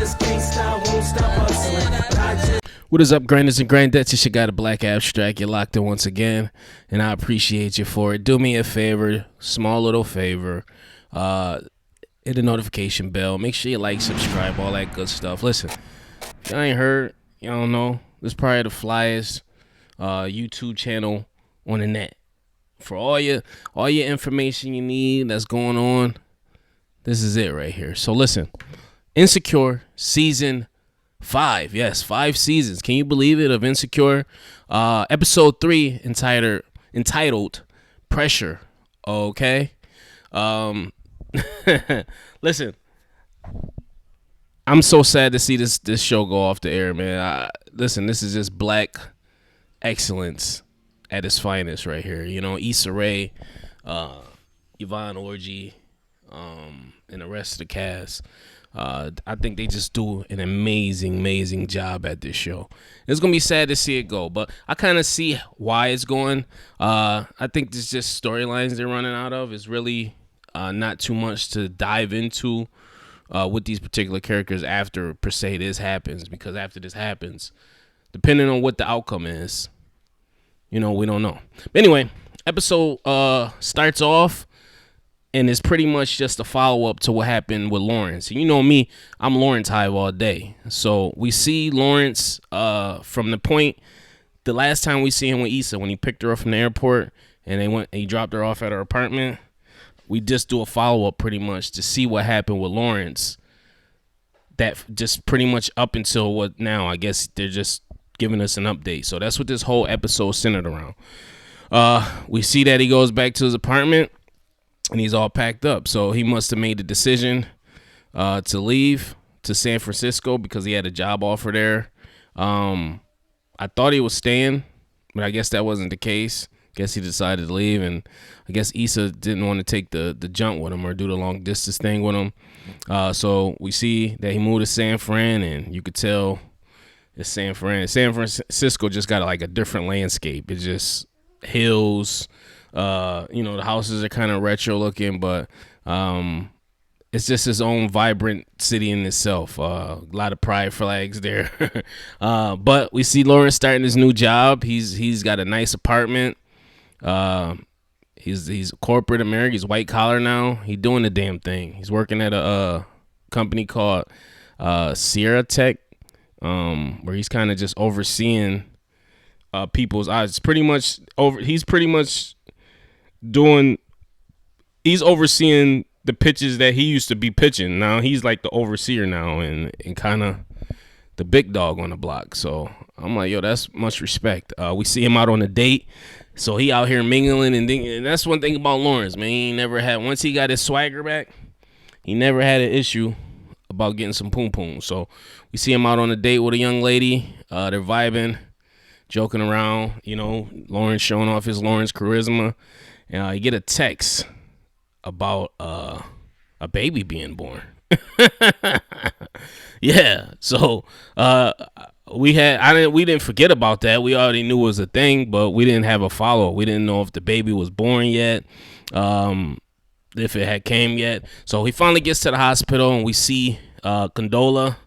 just can't stop, won't stop hustling. But I just What is up, grinders and grandettes? It's your guy, the Black Abstract. You're locked in once again, and I appreciate you for it. Do me a favor, small little favor. Hit the notification bell. Make sure you like, subscribe, all that good stuff. Listen, if y'all ain't heard, y'all don't know, this is probably the flyest YouTube channel on the net. For all your information you need that's going on, this is it right here. So listen, Insecure season 5. Yes, 5 seasons. Can you believe it, of Insecure? Episode 3 entitled Pressure. Okay. Listen, I'm so sad to see this show go off the air, man. Listen, this is just black excellence at its finest right here. You know, Issa Rae, Yvonne Orji, and the rest of the cast. I think they just do an amazing job at this show. It's gonna be sad to see it go, but I kind of see why it's going. I think there's just storylines they're running out of. It's really not too much to dive into with these particular characters after per se this happens, because after this happens, depending on what the outcome is, you know, we don't know. But anyway, episode starts off, and it's pretty much just a follow-up to what happened with Lawrence. And you know me, I'm Lawrence Hive all day. So we see Lawrence from the point, the last time we see him with Issa, when he picked her up from the airport and he dropped her off at her apartment. We just do a follow-up pretty much to see what happened with Lawrence. That just pretty much up until what now, I guess they're just giving us an update. So that's what this whole episode centered around. We see that he goes back to his apartment, and he's all packed up. So he must have made the decision to leave to San Francisco because he had a job offer there. I thought he was staying, but I guess that wasn't the case. Guess he decided to leave, and I guess Issa didn't want to take the jump with him or do the long distance thing with him. So we see that he moved to San Fran, and you could tell it's San Fran. San Francisco just got like a different landscape. It's just hills. The houses are kind of retro looking, but it's just his own vibrant city in itself. A lot of pride flags there. But we see Lawrence starting his new job. He's got a nice apartment. He's corporate America. He's white collar now. He's doing the damn thing. He's working at a company called Sierra Tech, where he's kind of just overseeing people's eyes. He's overseeing the pitches that he used to be pitching. Now he's like the overseer now and kind of the big dog on the block. So I'm like, yo, that's much respect. We see him out on a date. So he out here mingling, and that's one thing about Lawrence, man. He never had, once he got his swagger back, he never had an issue about getting some poom poom. So we see him out on a date with a young lady. They're vibing, joking around, Lawrence showing off his Lawrence charisma. And you get a text about a baby being born. Yeah. So we didn't forget about that. We already knew it was a thing, but we didn't have a follow-up. We didn't know if the baby was born yet, if it had came yet. So he finally gets to the hospital, and we see Condola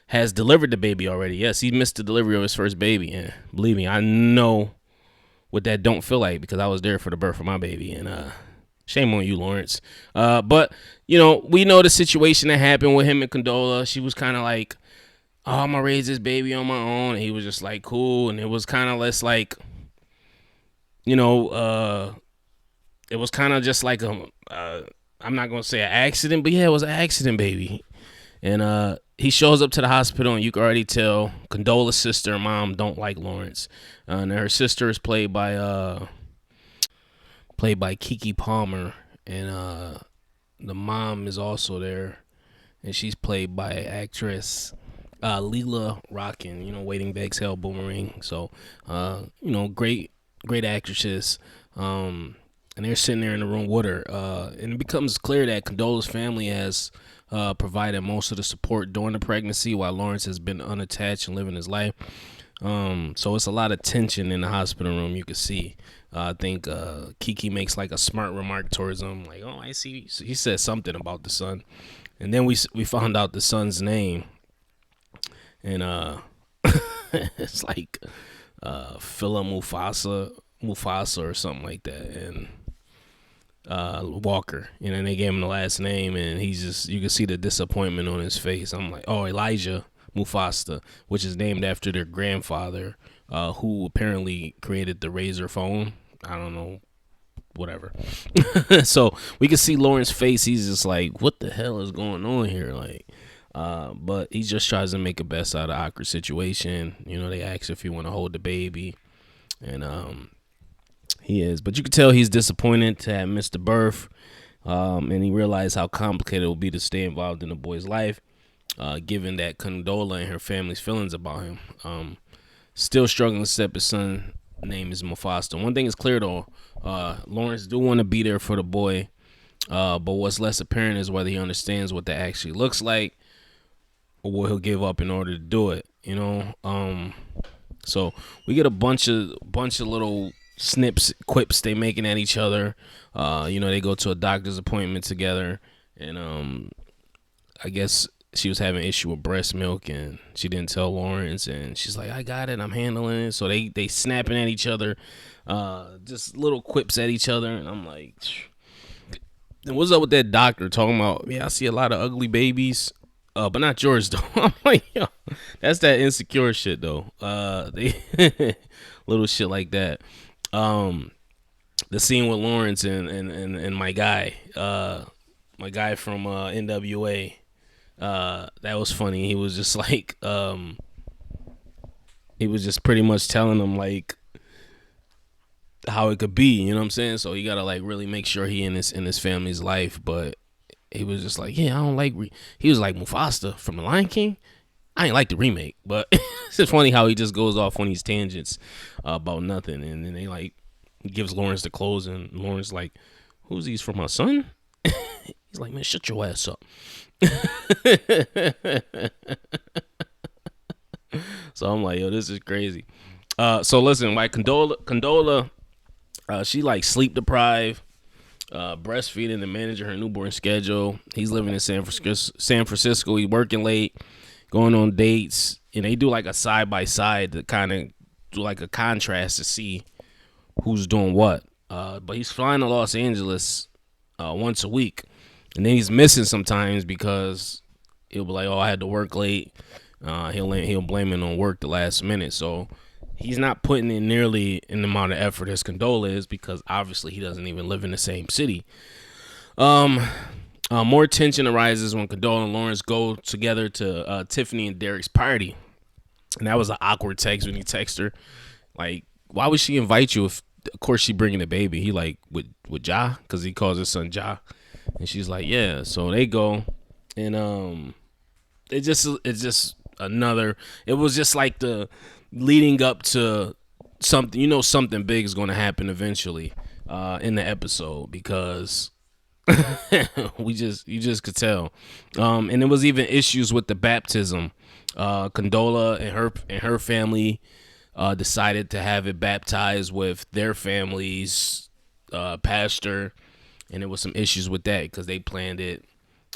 has delivered the baby already. Yes, he missed the delivery of his first baby, and believe me, I know what that don't feel like, because I was there for the birth of my baby, and shame on you, Lawrence. But we know the situation that happened with him and Condola. She was kind of like, oh, I'm gonna raise this baby on my own, and he was just like, cool. And it was kind of less like, it was kind of just like I'm not gonna say an accident, but yeah, it was an accident baby. And he shows up to the hospital, and you can already tell Condola's sister and mom don't like Lawrence. And her sister is played by Keke Palmer, and the mom is also there, and she's played by actress Leela Rockin, Waiting to Exhale, Boomerang. So great actresses. And they're sitting there in the room with her, and it becomes clear that Condola's family has provided most of the support during the pregnancy, while Lawrence has been unattached and living his life. So it's a lot of tension in the hospital room. You can see. I think Keke makes like a smart remark towards him, like, "Oh, I see." So he said something about the son, and then we found out the son's name and it's like Phila Mufasa or something like that, and Walker. And then they gave him the last name, and he's just, you can see the disappointment on his face. I'm like, oh, Elijah Mufasa, which is named after their grandfather, who apparently created the Razor phone. I don't know, whatever. So we can see Lauren's face. He's just like, what the hell is going on here? Like, but he just tries to make the best out of the awkward situation. You know, they ask if he want to hold the baby, and he is. But you can tell he's disappointed to have missed the birth, and he realized how complicated it will be to stay involved in the boy's life, given that Condola and her family's feelings about him. Still struggling to accept his son name is Mufasa. One thing is clear though, Lawrence do want to be there for the boy, but what's less apparent is whether he understands what that actually looks like, or what he'll give up in order to do it. You know, so we get a bunch of little snips, quips they making at each other. You know, they go to a doctor's appointment together, and I guess she was having issue with breast milk, and she didn't tell Lawrence, and she's like, I got it, I'm handling it. So they snapping at each other, just little quips at each other, and I'm like, and what's up with that doctor talking about, yeah, I see a lot of ugly babies, but not yours though. I'm like, yo, that's that insecure shit though. They little shit like that. The scene with Lawrence and my guy from NWA, that was funny. He was just like, he was just pretty much telling him like how it could be, you know what I'm saying? So he gotta like really make sure he in his family's life. But he was just like, yeah, I don't like. He was like, Mufasa from The Lion King. I ain't like the remake, but it's just funny how he just goes off on these tangents about nothing, and then they like gives Lawrence the clothes, and Lawrence like, who's these for my son? He's like, man, shut your ass up. So I'm like, yo, this is crazy. So listen, like Condola, she like sleep deprived, breastfeeding and managing her newborn schedule. He's living in San Francisco. He's working late, going on dates, and they do like a side by side to kind of do like a contrast to see who's doing what. But he's flying to Los Angeles once a week, and then he's missing sometimes because he'll be like, oh, I had to work late. He'll blame it on work the last minute. So he's not putting in nearly an amount of effort as Condola is, because obviously he doesn't even live in the same city. More tension arises when Condola and Lawrence go together to Tiffany and Derek's party. And that was an awkward text when he texted her. Like, why would she invite you if, of course, she bringing the baby? He like, with Ja? Because he calls his son Ja. And she's like, yeah. So they go. And it's just another, it was just like the leading up to something, you know, something big is going to happen eventually in the episode, because you just could tell. And there was even issues with the baptism. Condola and her family decided to have it baptized with their family's pastor, and there was some issues with that because they planned it.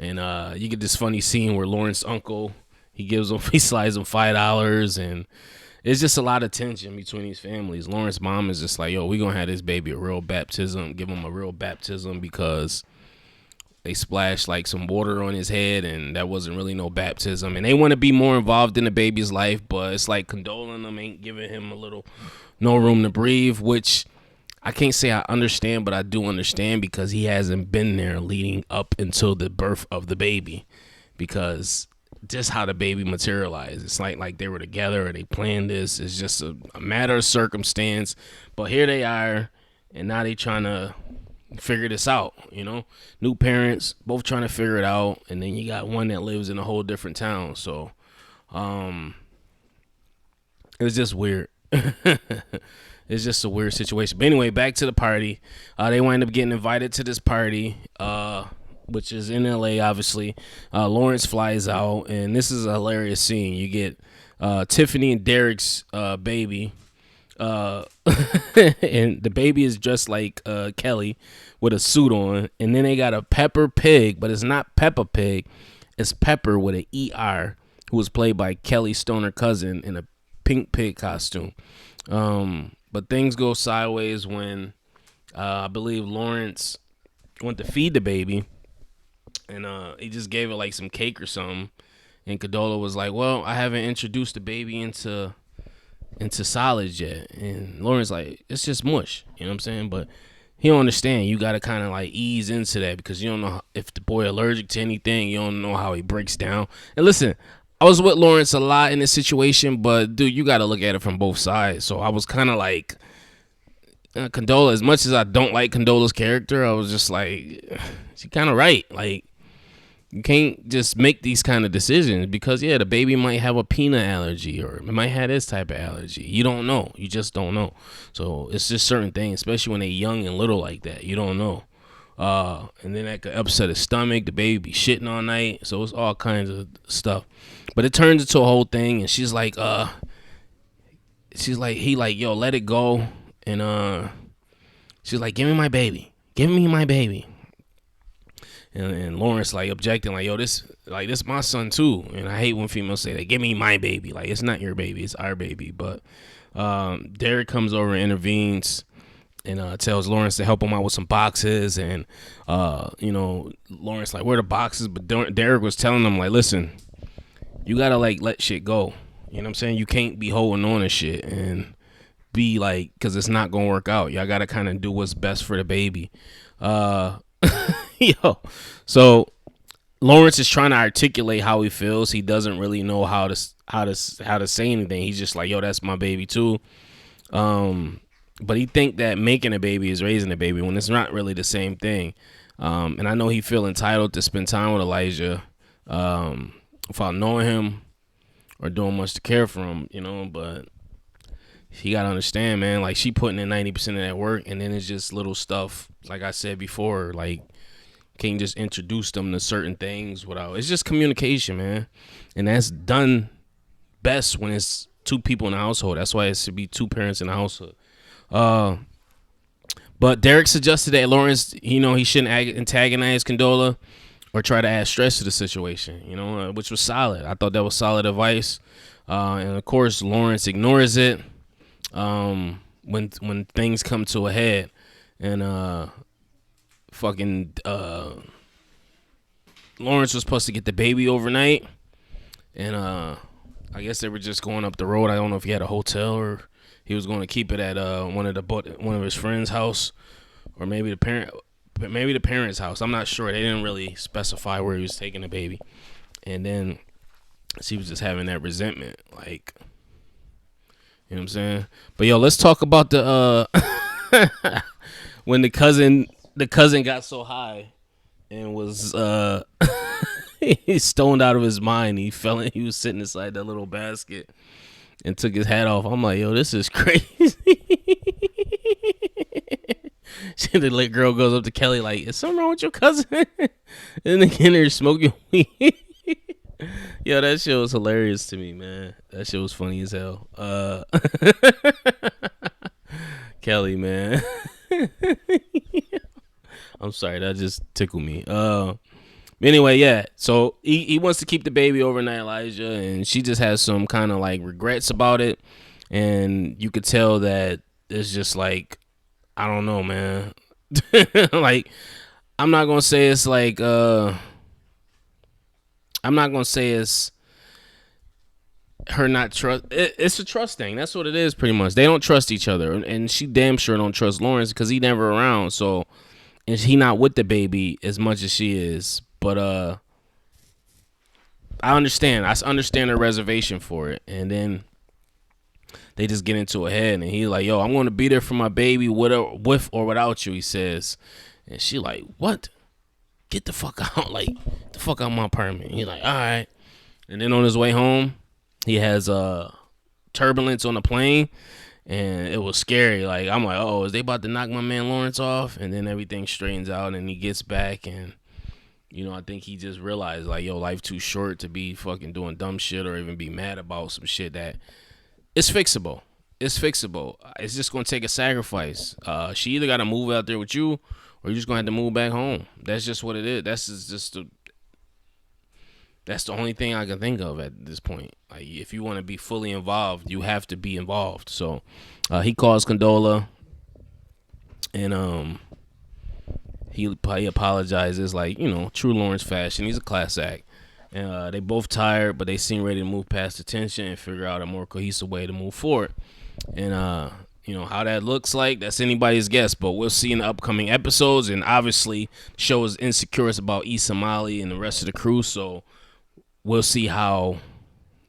And you get this funny scene where Lawrence's uncle, he slides him $5, and it's just a lot of tension between these families. Lawrence's mom is just like, yo, we gonna have this baby a real baptism, give him a real baptism, because they splashed like some water on his head, and that wasn't really no baptism. And they want to be more involved in the baby's life, but it's like condoling them ain't giving him no room to breathe, which I can't say I understand, but I do understand, because he hasn't been there leading up until the birth of the baby, because just how the baby materialized. It's like they were together or they planned this. It's just a matter of circumstance. But here they are, and now they trying to figure this out, you know? New parents, both trying to figure it out, and then you got one that lives in a whole different town. So it's just weird. It's just a weird situation. But anyway, back to the party. They wind up getting invited to this party, which is in LA, obviously. Lawrence flies out, and this is a hilarious scene. You get Tiffany and Derek's baby, and the baby is dressed like Kelly with a suit on, and then they got a Pepper Pig, but it's not Peppa Pig, it's Pepper with an ER, who was played by Kelly Stoner cousin in a pink pig costume. But things go sideways when I believe Lawrence went to feed the baby, and he just gave it like some cake or something. And Condola was like, "Well, I haven't introduced the baby into solids yet." And Lawrence like, "It's just mush," you know what I'm saying? But he don't understand. You gotta kind of like ease into that because you don't know if the boy allergic to anything. You don't know how he breaks down. And listen, I was with Lawrence a lot in this situation, but dude, you gotta look at it from both sides. So I was kind of like, Condola. As much as I don't like Condola's character, I was just like, she kind of right. Like, you can't just make these kind of decisions because the baby might have a peanut allergy or it might have this type of allergy. You don't know. You just don't know. So it's just certain things, especially when they're young and little like that. You don't know. And then that could upset his stomach. The baby be shitting all night. So it's all kinds of stuff. But it turns into a whole thing. And she's like, yo, let it go. And she's like, give me my baby. Give me my baby. And Lawrence like objecting, like, yo, this my son too. And I hate when females say that, give me my baby. Like, it's not your baby, it's our baby. But Derek comes over and intervenes and tells Lawrence to help him out with some boxes. And Lawrence like, where are the boxes? But Derek was telling him like, listen, you gotta like let shit go. You know what I'm saying? You can't be holding on to shit and be like, because it's not gonna work out. Y'all gotta kind of do what's best for the baby. So Lawrence is trying to articulate how he feels. He doesn't really know how to say anything. He's just like, yo, that's my baby too. But he think that making a baby is raising a baby when it's not really the same thing. And I know he feel entitled to spend time with Elijah without knowing him or doing much to care for him, but he gotta understand, man, like she putting in 90% of that work, and then it's just little stuff, like I said before, like can't just introduce them to certain things without, it's just communication, man. And that's done best when it's two people in the household. That's why it should be two parents in the household. But Derek suggested that Lawrence, he shouldn't antagonize Condola or try to add stress to the situation, which was solid. I thought that was solid advice. And of course, Lawrence ignores it when things come to a head. And Lawrence was supposed to get the baby overnight, and I guess they were just going up the road. I don't know if he had a hotel or he was going to keep it at one of his friends' house, or maybe the parents' house. I'm not sure. They didn't really specify where he was taking the baby. And then she was just having that resentment, like, you know what I'm saying? But yo, let's talk about the when the cousin got so high and was he's stoned out of his mind. He was sitting inside that little basket and took his hat off. I'm like, yo, this is crazy. The little girl goes up to Kelly like, is something wrong with your cousin? And the kid there smoking weed. Yo, that shit was hilarious to me, man. That shit was funny as hell. Kelly, man. I'm sorry, that just tickled me. Anyway, yeah. So he wants to keep the baby overnight, Elijah, and she just has some kind of like regrets about it. And you could tell that it's just like, I don't know, man. Like, I'm not gonna say it's like I'm not gonna say it's her not trust. It's a trust thing. That's what it is, pretty much. They don't trust each other, and she damn sure don't trust Lawrence because he never around. So, and he not with the baby as much as she is. But I understand. I understand her reservation for it, and then they just get into a head, and he's like, "Yo, I'm gonna be there for my baby, with or without you," he says, and she like, "What? Get the fuck out! Like, get the fuck out of my apartment." He's like, "All right," and then on his way home, he has turbulence on the plane, and it was scary. Like, I'm like, "Oh, is they about to knock my man Lawrence off?" And then everything straightens out, and he gets back, and I think he just realized, like, yo, life too short to be fucking doing dumb shit or even be mad about some shit that it's fixable. It's fixable. It's just gonna take a sacrifice. She either gotta move out there with you, or you're just gonna have to move back home. That's just what it is. That's just That's the only thing I can think of at this point. Like, if you want to be fully involved, you have to be involved. So he calls Condola, and he apologizes, like, true Lawrence fashion. He's a class act. And they both tired, but they seem ready to move past the tension and figure out a more cohesive way to move forward. And how that looks like, that's anybody's guess, but we'll see in the upcoming episodes. And obviously, the show is insecure about Issa Mali and the rest of the crew, so we'll see how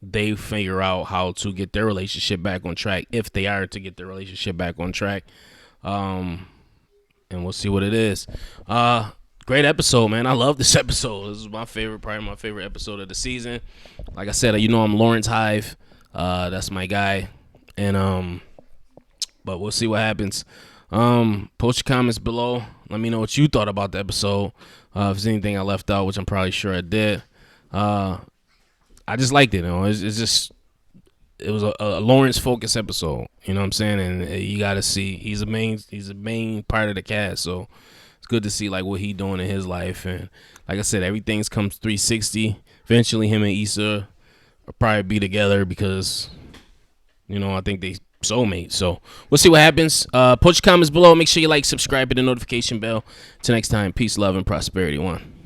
they figure out how to get their relationship back on track, if they are to get their relationship back on track. And we'll see what it is. Great episode, man. I love this episode. This is probably my favorite episode of the season. Like I said, I'm Lawrence Hive. That's my guy. And but we'll see what happens. Post your comments below. Let me know what you thought about the episode. If there's anything I left out, which I'm probably sure I did. I just liked it. It was a Lawrence focused episode. You know what I'm saying? And you got to see he's a main part of the cast. So it's good to see like what he doing in his life. And like I said, everything's comes 360. Eventually, him and Issa will probably be together because I think they soulmates. So we'll see what happens. Post your comments below. Make sure you like, subscribe, hit the notification bell. Till next time, peace, love, and prosperity. One.